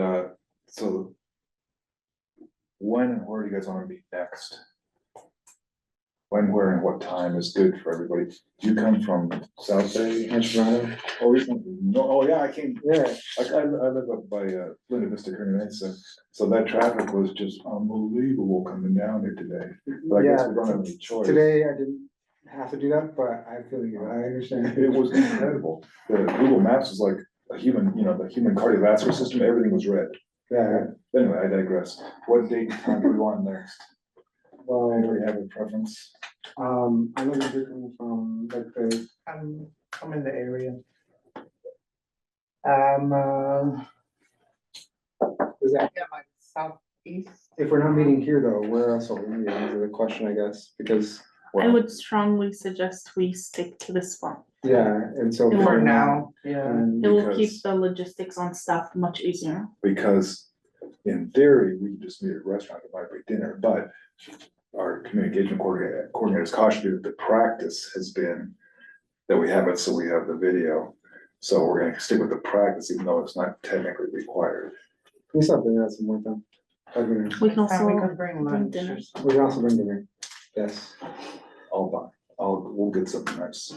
so when and where do you guys wanna meet next? When, where, and what time is good for everybody? You come from South Bay? Toronto. Oh, you come from, no, oh, yeah, I came, Yeah, I live up by, Linda Vista, Kearney, so that traffic was just unbelievable coming down there today. But I guess we don't have any choice. today I didn't have to do that, but I feel you, I understand. It was incredible. The Google Maps was like a human, the human cardiovascular system, everything was red. Yeah, Anyway, I digress. What date and time do we want next? Do well, we have a preference? I'm gonna be coming from like the, I'm in the area. is that, Yeah, like southeast. if we're not meeting here though, where else are we meeting, is the question, I guess, because, I would strongly suggest we stick to this spot. yeah, and so. if For For we're not- now, yeah. and- It will keep Because- the logistics on staff much easier. Because in theory, we can just meet at a restaurant and buy break dinner, but our communication coordinators cautioned that the practice has been that we have it, so we have the video. So we're gonna stick with the practice, even though it's not technically required. We still bring that some more time. We can Next time we also could bring bring lunch or dinner. something. We can also bring dinner, yes. We'll get something nice.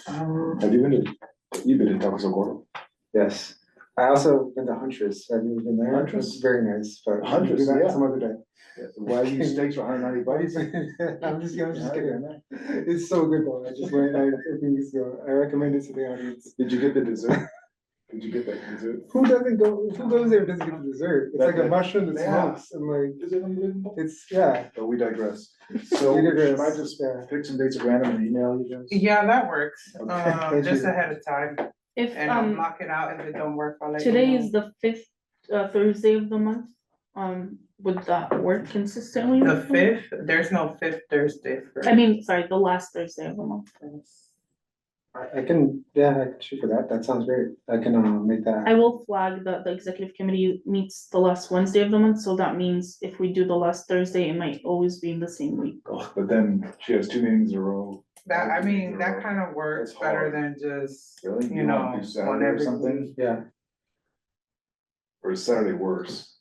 Um, You've been to Taco Gordo? Yes, I also been to Huntress, have you been there? Huntress? It's very nice, but. we can do Huntress, that yeah. Some other day. Wagyu steaks for $190. I'm just kidding. It's so good though, I just went, a few weeks ago, I recommend it to the audience. Did you get the dessert? Did you get that dessert? Who goes there and doesn't get the dessert? It's like a mushroom that Yeah. smokes, and like, Is it unbelievable? it's, yeah. But we digress. So We digress, should I just yeah. pick some dates at random and email you guys? yeah, that works, Okay. Thank just you. ahead of time, If, and I'll block it out, if it don't work, I'll let you know. today is the fifth, Thursday of the month, would that work consistently? The with you? fifth, there's no fifth Thursday for. I mean, sorry, the last Thursday of the month. I can, yeah, I can shoot for that, that sounds great, I can, make I that, will flag that the executive committee meets the last Wednesday of the month, so that means if we do the last Thursday, it might always be in the same week. But then she has 2 meetings in a row. That, I mean, that kind of works It's better hard. than just, Really? you wanna know, do Saturday one or every something? week. yeah, Or is Saturday worse?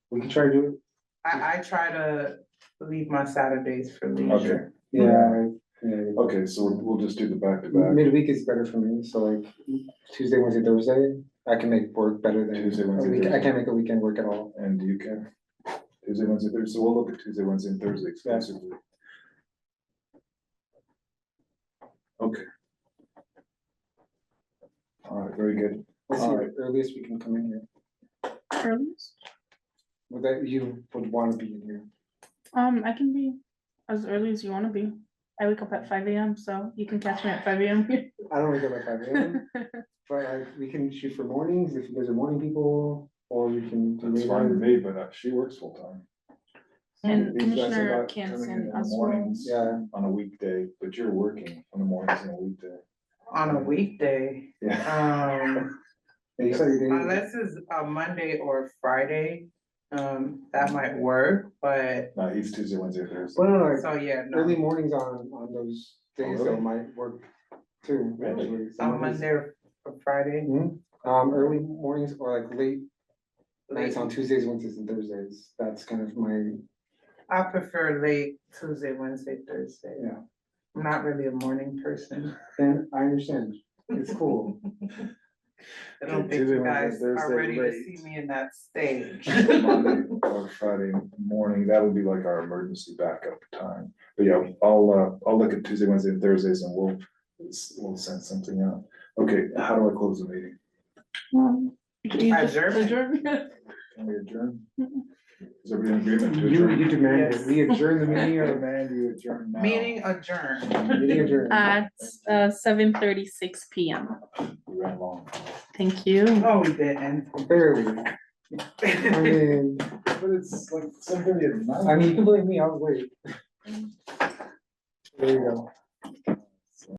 we can try to do it, I try to leave my Saturdays for Okay, leisure. yeah, yeah. okay, so we'll just do the back-to-back. Midweek is better for me, so like Tuesday, Wednesday, Thursday, I can make work better than. Tuesday, a Wednesday, week- I Thursday. can't make a weekend work at all. And you can, Tuesday, Wednesday, Thursday, so we'll look at Tuesday, Wednesday, and Thursday exclusively. Okay. All right, very good. Let's see, Alright. earliest we can come in here, Earliest? would that you would wanna be in here. I can be as early as you wanna be. I wake up at 5 AM, so you can catch me at 5 AM. I don't wake up at 5 AM, but like, we can shoot for mornings, if you guys are morning people, or we can do That's late fine with night. me, but she works full-time. And These guys are Commissioner not coming in Canson in the as well. mornings Yeah, On a weekday, but you're working on the mornings on a weekday. On a weekday, Yeah. and you said your day, unless it's a Monday or Friday, that might work, but, No, he's Tuesday, Wednesday, Thursday. well, no, so yeah, early no. mornings on those days though really? might work too, Really? actually. Some On Mondays- Monday or Friday. early mornings or like late nights on Tuesdays, Wednesdays and Thursdays, that's kind of my, I prefer late Tuesday, Wednesday, Thursday. Yeah. I'm not really a morning person. and I understand, it's cool. I don't Okay, think Tuesday, you Wednesday, guys Thursday, are ready to late. see me in that stage. Monday or Friday morning, that would be like our emergency backup time. But yeah, I'll look at Tuesday, Wednesday, and Thursdays and we'll send something out. Okay, how do I close the meeting? You just Adjournment. adjourn. Can we adjourn? Is everybody in agreement to You adjourn? demand Yes. it, we adjourn the meeting or Demand you adjourn now. Meeting adjourned. meeting adjourned. At 7:36 PM. We ran long. Thank you. No, we didn't. Barely, I mean, But it's like 7:30 at night. you can blame me, I was late. There you go.